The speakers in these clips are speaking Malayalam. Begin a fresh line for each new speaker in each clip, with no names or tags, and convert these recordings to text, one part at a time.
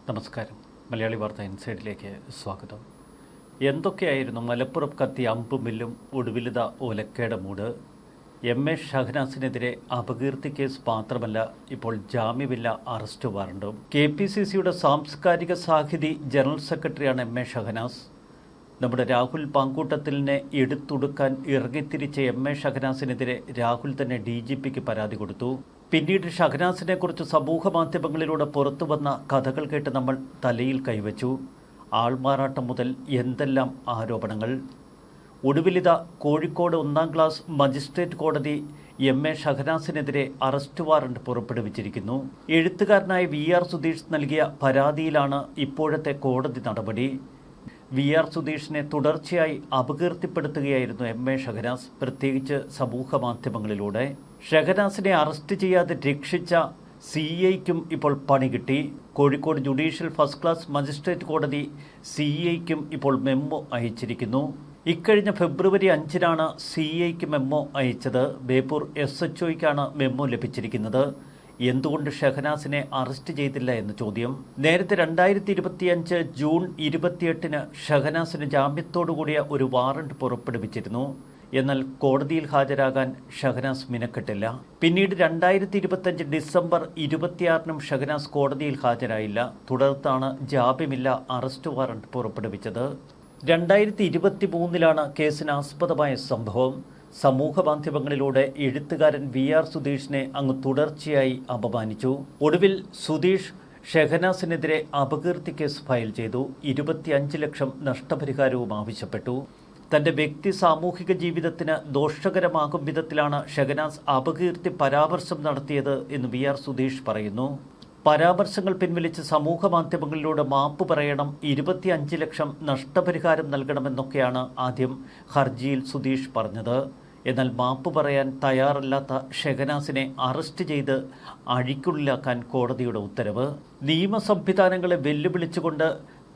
നമസ്കാരം. മലയാളി വാർത്ത ഇൻസൈഡിലേക്ക് സ്വാഗതം. എന്തൊക്കെയായിരുന്നു മലപ്പുറം കത്തി അമ്പും വില്ലും ഒടുവിലിത ഒലക്കയുടെ മൂട്? എം.എ. ഷഹനാസിനെതിരെ അപകീർത്തി കേസ് മാത്രമല്ല, ഇപ്പോൾ ജാമ്യമില്ല, അറസ്റ്റ് വാറണ്ടും. KPCCയുടെ സാംസ്കാരിക സാഹിതി ജനറൽ സെക്രട്ടറിയാണ് എം.എ. ഷഹനാസ്. നമ്മുടെ രാഹുൽ പാങ്കൂട്ടത്തിലിനെ എടുത്തുടുക്കാൻ ഇറങ്ങിത്തിരിച്ച എം.എ. ഷഹനാസിനെതിരെ രാഹുൽ തന്നെ DGPക്ക് പരാതി കൊടുത്തു. പിന്നീട് ഷഹനാസിനെ കുറിച്ച് സമൂഹ മാധ്യമങ്ങളിലൂടെ പുറത്തു വന്ന കഥകൾ കേട്ട് നമ്മൾ തലയിൽ കൈവച്ചു. ആൾമാറാട്ടം മുതൽ എന്തെല്ലാം ആരോപണങ്ങൾ. ഒടുവിലിത കോഴിക്കോട് 1-ാം ക്ലാസ് മജിസ്ട്രേറ്റ് കോടതി എം.എ. ഷഹനാസിനെതിരെ അറസ്റ്റ് വാറണ്ട് പുറപ്പെടുവിച്ചിരിക്കുന്നു. എഴുത്തുകാരനായ VR സുധീഷ് നൽകിയ പരാതിയിലാണ് ഇപ്പോഴത്തെ കോടതി നടപടി. VR സുധീഷിനെ തുടർച്ചയായി അപകീർത്തിപ്പെടുത്തുകയായിരുന്നു എം.എ. ഷഹനാസ്, പ്രത്യേകിച്ച് സമൂഹ മാധ്യമങ്ങളിലൂടെ. ഷഹനാസിനെ അറസ്റ്റ് ചെയ്യാതെ രക്ഷിച്ച CIക്കും ഇപ്പോൾ പണി കിട്ടി. Kozhikode judicial first class magistrate കോടതി CIക്കും ഇപ്പോൾ മെമ്മോ അയച്ചിരിക്കുന്നു. ഇക്കഴിഞ്ഞ ഫെബ്രുവരി 5-നാണ് CIക്ക് മെമ്മോ അയച്ചത്. ബേപ്പൂർ SHOയ്ക്കാണ് മെമ്മോ ലഭിച്ചിരിക്കുന്നത്. എന്തുകൊണ്ട് ഷഹനാസിനെ അറസ്റ്റ് ചെയ്തില്ല എന്ന ചോദ്യം. നേരത്തെ 2025 ജൂൺ 28-ന് ഷഹനാസിന് ജാമ്യത്തോടുകൂടിയ ഒരു വാറണ്ട് പുറപ്പെടുവിച്ചിരുന്നു. എന്നാൽ കോടതിയിൽ ഹാജരാകാൻ ഷഹനാസ് മിനക്കെട്ടില്ല. പിന്നീട് 2025 ഡിസംബർ 26-നും ഷഹനാസ് കോടതിയിൽ ഹാജരായില്ല. തുടർന്നാണ് ജാമ്യമില്ല, അറസ്റ്റ് വാറണ്ട് പുറപ്പെടുവിച്ചത്. 2023-ലാണ് കേസിന് ആസ്പദമായ സംഭവം. സമൂഹ മാധ്യമങ്ങളിലൂടെ എഴുത്തുകാരൻ VR സുധീഷിനെ അങ്ങ് തുടർച്ചയായി അപമാനിച്ചു. ഒടുവിൽ സുധീഷ് ഷഹനാസിനെതിരെ അപകീർത്തി കേസ് ഫയൽ ചെയ്തു. 25 ലക്ഷം നഷ്ടപരിഹാരവും ആവശ്യപ്പെട്ടു. തൻ്റെ വ്യക്തി സാമൂഹിക ജീവിതത്തിന് ദോഷകരമാകും വിധത്തിലാണ് ഷഹനാസ് അപകീർത്തി പരാമർശം നടത്തിയത് എന്ന് VR സുധീഷ് പറയുന്നു. പരാമർശങ്ങൾ പിൻവലിച്ച് സമൂഹ മാധ്യമങ്ങളിലൂടെ മാപ്പ് പറയണം, 25 ലക്ഷം നഷ്ടപരിഹാരം നൽകണമെന്നൊക്കെയാണ് ആദ്യം ഹർജിയിൽ സുധീഷ് പറഞ്ഞത്. എന്നാൽ മാപ്പ് പറയാൻ തയ്യാറല്ലാത്ത ഷഹനാസിനെ അറസ്റ്റ് ചെയ്ത് അഴിക്കുള്ളിലാക്കാൻ കോടതിയുടെ ഉത്തരവ്. നിയമ സംവിധാനങ്ങളെ വെല്ലുവിളിച്ചുകൊണ്ട്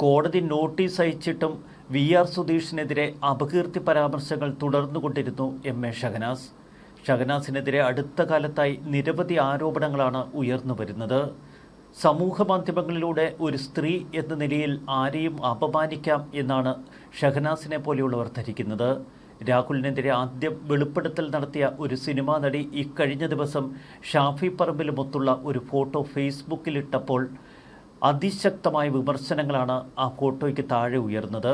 കോടതി നോട്ടീസ് അയച്ചിട്ടും VR സുധീഷിനെതിരെ അപകീർത്തി പരാമർശങ്ങൾ തുടർന്നുകൊണ്ടിരുന്നു എം.എ. ഷഹനാസ്. ഷഹനാസിനെതിരെ അടുത്ത കാലത്തായി നിരവധി ആരോപണങ്ങളാണ് ഉയർന്നു വരുന്നത്. സമൂഹ മാധ്യമങ്ങളിലൂടെ ഒരു സ്ത്രീ എന്ന നിലയിൽ ആരെയും അപമാനിക്കാം എന്നാണ് ഷഹനാസിനെ പോലെയുള്ളവർ ധരിക്കുന്നത്. രാഹുലിനെതിരെ ആദ്യം വെളിപ്പെടുത്തൽ നടത്തിയ ഒരു സിനിമാ നടി ഇക്കഴിഞ്ഞ ദിവസം ഷാഫി പറമ്പിലുമൊത്തുള്ള ഒരു ഫോട്ടോ ഫേസ്ബുക്കിലിട്ടപ്പോൾ അതിശക്തമായ വിമർശനങ്ങളാണ് ആ ഫോട്ടോയ്ക്ക് താഴെ ഉയർന്നത്.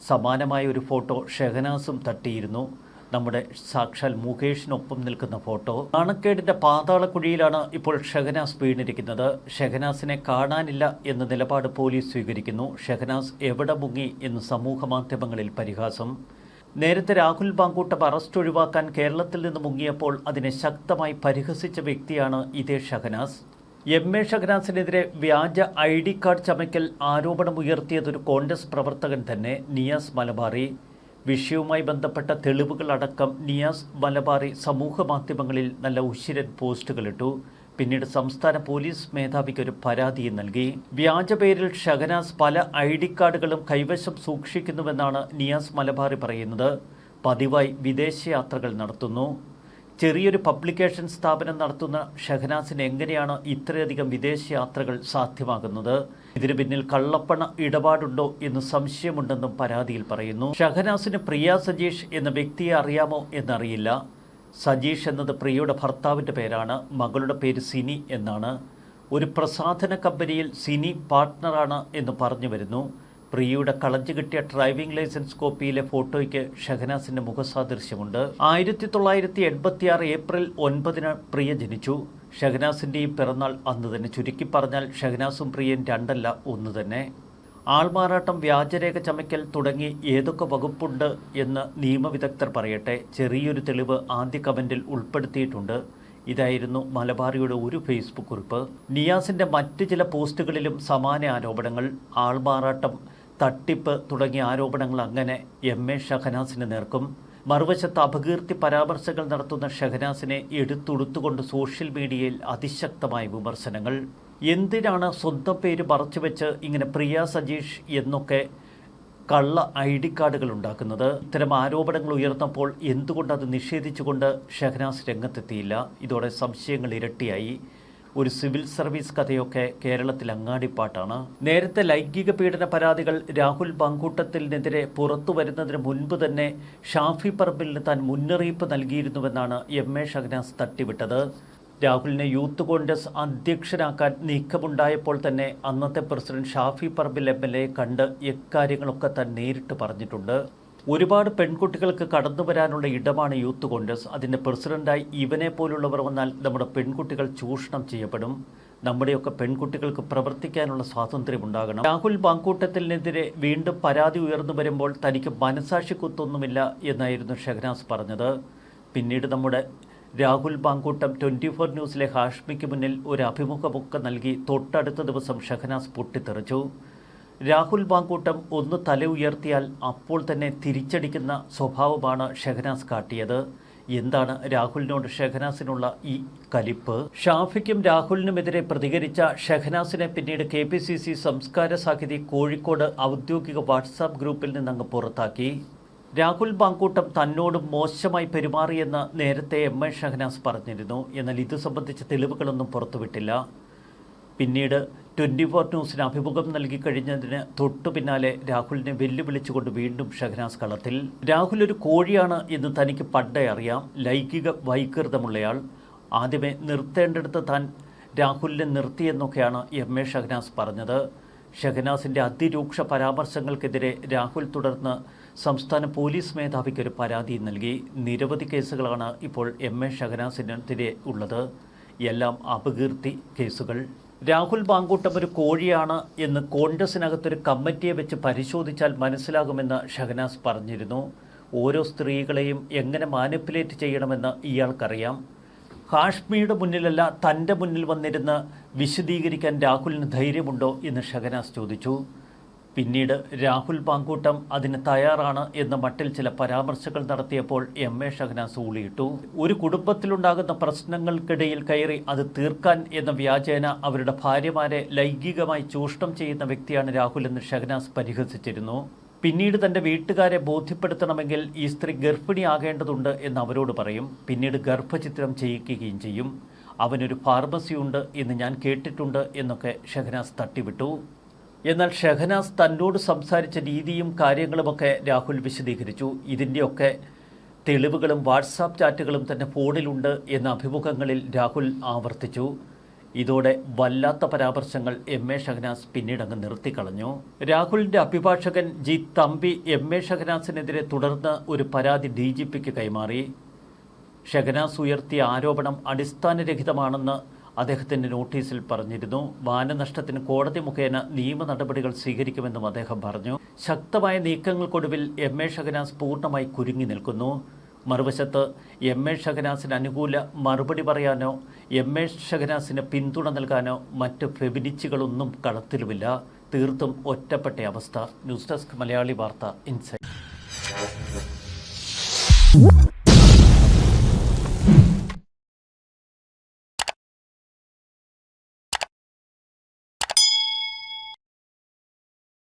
സമാനമായ ഒരു ഫോട്ടോ ഷഹനാസും തട്ടിയിരുന്നു. നമ്മുടെ സാക്ഷാൽ മുകേഷിനൊപ്പം നിൽക്കുന്ന ഫോട്ടോ. നാണക്കേടിന്റെ പാതാളക്കുഴിയിലാണ് ഇപ്പോൾ ഷഹനാസ് വീണിരിക്കുന്നത്. ഷഹനാസിനെ കാണാനില്ല എന്ന നിലപാട് പോലീസ് സ്വീകരിക്കുന്നു. ഷഹനാസ് എവിടെ മുങ്ങി എന്ന് സമൂഹ മാധ്യമങ്ങളിൽ പരിഹാസം. നേരത്തെ രാഹുൽ പാങ്കൂട്ടം അറസ്റ്റ് ഒഴിവാക്കാൻ കേരളത്തിൽ നിന്ന് മുങ്ങിയപ്പോൾ അതിനെ ശക്തമായി പരിഹസിച്ച വ്യക്തിയാണ് ഇതേ ഷഹനാസ്. എം.എ. ഷഹനാസിനെതിരെ വ്യാജ ID കാർഡ് ചമയ്ക്കൽ ആരോപണമുയർത്തിയതൊരു കോൺഗ്രസ് പ്രവർത്തകൻ തന്നെ, നിയാസ് മലബാറി. വിഷയവുമായി ബന്ധപ്പെട്ട തെളിവുകളടക്കം നിയാസ് മലബാറി സമൂഹ മാധ്യമങ്ങളിൽ നല്ല ഉശിരൻ പോസ്റ്റുകളിട്ടു. പിന്നീട് സംസ്ഥാന പോലീസ് മേധാവിക്ക് ഒരു പരാതിയും നൽകി. വ്യാജ പേരിൽ ഷഹനാസ് പല ID കാർഡുകളും കൈവശം സൂക്ഷിക്കുന്നുവെന്നാണ് നിയാസ് മലബാറി പറയുന്നത്. പതിവായി വിദേശയാത്രകൾ നടത്തുന്നു. ചെറിയൊരു പബ്ലിക്കേഷൻ സ്ഥാപനം നടത്തുന്ന ഷഹനാസിന് എങ്ങനെയാണ് ഇത്രയധികം വിദേശയാത്രകൾ സാധ്യമാകുന്നത്? ഇതിന് പിന്നിൽ കള്ളപ്പണ ഇടപാടുണ്ടോ എന്ന് സംശയമുണ്ടെന്നും പരാതിയിൽ പറയുന്നു. ഷഹനാസിന് പ്രിയ സജീഷ് എന്ന വ്യക്തിയെ അറിയാമോ എന്നറിയില്ല. സജീഷ് എന്നത് പ്രിയയുടെ ഭർത്താവിൻ്റെ പേരാണ്. മകളുടെ പേര് സിനി എന്നാണ്. ഒരു പ്രസാധന കമ്പനിയിൽ സിനി പാർട്ട്ണറാണ് എന്ന് പറഞ്ഞു വരുന്നു. പ്രിയയുടെ കളഞ്ഞു കിട്ടിയ ഡ്രൈവിംഗ് ലൈസൻസ് കോപ്പിയിലെ ഫോട്ടോയ്ക്ക് ഷഹനാസിന്റെ മുഖസാദൃശ്യമുണ്ട്. 1986 ഏപ്രിൽ 9-ന് പ്രിയ ജനിച്ചു. ഷഹനാസിന്റെയും പിറന്നാൾ അന്ന് തന്നെ. ചുരുക്കി പറഞ്ഞാൽ ഷഹനാസും പ്രിയൻ രണ്ടല്ല, ഒന്ന് തന്നെ. ആൾമാറാട്ടം, വ്യാജരേഖ ചമയ്ക്കൽ തുടങ്ങി ഏതൊക്കെ വകുപ്പുണ്ട് എന്ന് നിയമവിദഗ്ധർ പറയട്ടെ. ചെറിയൊരു തെളിവ് ആദ്യ കമന്റിൽ ഉൾപ്പെടുത്തിയിട്ടുണ്ട്. ഇതായിരുന്നു മലബാറിയുടെ ഒരു ഫേസ്ബുക്ക് കുറിപ്പ്. നിയാസിന്റെ മറ്റ് ചില പോസ്റ്റുകളിലും സമാന ആരോപണങ്ങൾ. ആൾമാറാട്ടം, തട്ടിപ്പ് തുടങ്ങിയ ആരോപണങ്ങൾ അങ്ങനെ എം.എ. ഷഹനാസിന് നേർക്കും. മറുവശത്ത് അപകീർത്തി പരാമർശങ്ങൾ നടത്തുന്ന ഷഹനാസിനെ എടുത്തുടുത്തുകൊണ്ട് സോഷ്യൽ മീഡിയയിൽ അതിശക്തമായ വിമർശനങ്ങൾ. എന്തിനാണ് സ്വന്തം പേര് മറച്ചുവെച്ച് ഇങ്ങനെ പ്രിയ സജീഷ് എന്നൊക്കെ കള്ള ID കാർഡുകൾ ഉണ്ടാക്കുന്നത്? ഇത്തരം ആരോപണങ്ങൾ ഉയർന്നപ്പോൾ എന്തുകൊണ്ടത് നിഷേധിച്ചുകൊണ്ട് ഷഹനാസ് രംഗത്തെത്തിയില്ല? ഇതോടെ സംശയങ്ങൾ ഇരട്ടിയായി. ഒരു സിവിൽ സർവീസ് കഥയൊക്കെ കേരളത്തിൽ അങ്ങാടിപ്പാട്ടാണ്. നേരത്തെ ലൈംഗിക പീഡന പരാതികൾ രാഹുൽ മാങ്കൂട്ടത്തിനെതിരെ പുറത്തു വരുന്നതിന് മുൻപ് തന്നെ ഷാഫി പറമ്പിലിന് താൻ മുന്നറിയിപ്പ് നൽകിയിരുന്നുവെന്നാണ് എം.എ. ഷഹനാസ് തട്ടിവിട്ടത്. രാഹുലിനെ യൂത്ത് കോൺഗ്രസ് അധ്യക്ഷനാക്കാൻ നീക്കമുണ്ടായപ്പോൾ തന്നെ അന്നത്തെ പ്രസിഡന്റ് ഷാഫി പറമ്പിൽ എം.എൽ.എ കണ്ട് ഇക്കാര്യങ്ങളൊക്കെ താൻ നേരിട്ട് പറഞ്ഞിട്ടുണ്ട്. ഒരുപാട് പെൺകുട്ടികൾക്ക് കടന്നു വരാനുള്ള ഇടമാണ് യൂത്ത് കോൺഗ്രസ്. അതിൻ്റെ പ്രസിഡന്റായി ഇവനെ പോലുള്ളവർ വന്നാൽ നമ്മുടെ പെൺകുട്ടികൾ ചൂഷണം ചെയ്യപ്പെടും. നമ്മുടെയൊക്കെ പെൺകുട്ടികൾക്ക് പ്രവർത്തിക്കാനുള്ള സ്വാതന്ത്ര്യം ഉണ്ടാകണം. രാഹുൽ മാങ്കൂട്ടത്തിനെതിരെ വീണ്ടും പരാതി ഉയർന്നു വരുമ്പോൾ തനിക്ക് മനസാക്ഷി കുത്തൊന്നുമില്ല എന്നായിരുന്നു ഷഹനാസ് പറഞ്ഞത്. പിന്നീട് നമ്മുടെ രാഹുൽ മാങ്കൂട്ടം 24 ന്യൂസിലെ ഹാഷ്മിക്ക് മുന്നിൽ ഒരു അഭിമുഖമൊക്കെ നൽകി തൊട്ടടുത്ത ദിവസം ഷഹനാസ് പൊട്ടിത്തെറിച്ചു. രാഹുൽ മാങ്കൂട്ടം ഒന്ന് തല ഉയർത്തിയാൽ അപ്പോൾ തന്നെ തിരിച്ചടിക്കുന്ന സ്വഭാവമാണ് ഷഹനാസ് കാട്ടിയത്. എന്താണ് രാഹുലിനോട് ഷഹനാസിനുള്ള ഈ കലിപ്പ്? ഷാഫിക്കും രാഹുലിനുമെതിരെ പ്രതികരിച്ച ഷഹനാസിനെ പിന്നീട് KPCC സംസ്കാര സാഹിതി കോഴിക്കോട് ഔദ്യോഗിക വാട്സാപ്പ് ഗ്രൂപ്പിൽ നിന്നങ്ങ് പുറത്താക്കി. രാഹുൽ മാങ്കൂട്ടം തന്നോട് മോശമായി പെരുമാറിയെന്ന് നേരത്തെ എം.എ. ഷഹനാസ് പറഞ്ഞിരുന്നു. എന്നാൽ ഇത് സംബന്ധിച്ച തെളിവുകളൊന്നും പുറത്തുവിട്ടില്ല. പിന്നീട് 24 ന്യൂസിന് അഭിമുഖം നൽകിക്കഴിഞ്ഞതിന് തൊട്ടു പിന്നാലെ രാഹുലിനെ വെല്ലുവിളിച്ചുകൊണ്ട് വീണ്ടും ഷഹനാസ് കളത്തിൽ. രാഹുൽ ഒരു കോഴിയാണ് എന്ന് തനിക്ക് പണ്ടേ അറിയാം. ലൈംഗിക വൈകൃതമുള്ളയാൾ. ആദ്യമേ നിർത്തേണ്ടടുത്ത് താൻ രാഹുലിനെ നിർത്തിയെന്നൊക്കെയാണ് എം.എ. ഷഹനാസ് പറഞ്ഞത്. ഷഹനാസിൻ്റെ അതിരൂക്ഷ പരാമർശങ്ങൾക്കെതിരെ രാഹുൽ തുടർന്ന് സംസ്ഥാന പോലീസ് മേധാവിക്കൊരു പരാതി നൽകി. നിരവധി കേസുകളാണ് ഇപ്പോൾ എം.എ. ഷഹനാസിനെതിരെ ഉള്ളത്. എല്ലാം അപകീർത്തി കേസുകൾ. രാഹുൽ മാങ്കൂട്ടം ഒരു കോഴിയാണ് എന്ന് കോൺഗ്രസിനകത്തൊരു കമ്മിറ്റിയെ വെച്ച് പരിശോധിച്ചാൽ മനസ്സിലാകുമെന്ന് ഷഹനാസ് പറഞ്ഞിരുന്നു. ഓരോ സ്ത്രീകളെയും എങ്ങനെ മാനിപ്പുലേറ്റ് ചെയ്യണമെന്ന് ഇയാൾക്കറിയാം. ഹാഷ്മിയുടെ മുന്നിലല്ല തൻ്റെ മുന്നിൽ വന്നിരുന്ന് വിശദീകരിക്കാൻ രാഹുലിന് ധൈര്യമുണ്ടോ എന്ന് ഷഹനാസ് ചോദിച്ചു. പിന്നീട് രാഹുൽ മാങ്കൂട്ടം അതിന് തയ്യാറാണ് എന്ന മട്ടിൽ ചില പരാമർശങ്ങൾ നടത്തിയപ്പോൾ എം.എ. ഷഹനാസ് ഊളിയിട്ടു. ഒരു കുടുംബത്തിലുണ്ടാകുന്ന പ്രശ്നങ്ങൾക്കിടയിൽ കയറി അത് തീർക്കാൻ എന്ന വ്യാജേന അവരുടെ ഭാര്യമാരെ ലൈംഗികമായി ചൂഷണം ചെയ്യുന്ന വ്യക്തിയാണ് രാഹുൽ എന്ന് ഷഹനാസ് പരിഹസിച്ചിരുന്നു. പിന്നീട് തൻ്റെ വീട്ടുകാരെ ബോധ്യപ്പെടുത്തണമെങ്കിൽ ഈ സ്ത്രീ ഗർഭിണിയാകേണ്ടതുണ്ട് എന്ന് അവരോട് പറയും. പിന്നീട് ഗർഭചിത്രം ചെയ്യിക്കുകയും ചെയ്യും. അവനൊരു ഫാർമസിയുണ്ട് എന്ന് ഞാൻ കേട്ടിട്ടുണ്ട് എന്നൊക്കെ ഷഹനാസ് തട്ടിവിട്ടു. എന്നാൽ ഷഹനാസ് തന്നോട് സംസാരിച്ച രീതിയും കാര്യങ്ങളുമൊക്കെ രാഹുൽ വിശദീകരിച്ചു. ഇതിൻ്റെയൊക്കെ തെളിവുകളും വാട്സാപ്പ് ചാറ്റുകളും തന്നെ ഫോണിലുണ്ട് എന്ന അഭിമുഖങ്ങളിൽ രാഹുൽ ആവർത്തിച്ചു. ഇതോടെ വല്ലാത്ത പരാമർശങ്ങൾ എം.എ. ഷഹനാസ് പിന്നീടങ്ങ് നിർത്തിക്കളഞ്ഞു. രാഹുലിൻ്റെ അഭിഭാഷകൻ ജി തമ്പി എം.എ. ഷഹനാസിനെതിരെ തുടർന്ന് ഒരു പരാതി DGPക്ക് കൈമാറി. ഷഹനാസ് ഉയർത്തിയ ആരോപണം അടിസ്ഥാനരഹിതമാണെന്ന് അദ്ദേഹത്തിൻ്റെ നോട്ടീസിൽ പറഞ്ഞിരുന്നു. മാനനഷ്ടത്തിന് കോടതി മുഖേന നിയമ നടപടികൾ സ്വീകരിക്കുമെന്നും അദ്ദേഹം പറഞ്ഞു. ശക്തമായ നീക്കങ്ങൾക്കൊടുവിൽ എം.എ. ഷഹനാസ് പൂർണ്ണമായി കുരുങ്ങി നിൽക്കുന്നു. മറുവശത്ത് എം.എ. ഷഹനാസിന് അനുകൂല മറുപടി പറയാനോ എം.എ. ഷഹനാസിന് പിന്തുണ നൽകാനോ മറ്റ് ഫെമിനിസ്റ്റുകളൊന്നും കളത്തിലുമില്ല. തീർത്തും ഒറ്റപ്പെട്ട അവസ്ഥ. ന്യൂസ് ഡെസ്ക് മലയാളി വാർത്ത ഇൻസൈറ്റ്.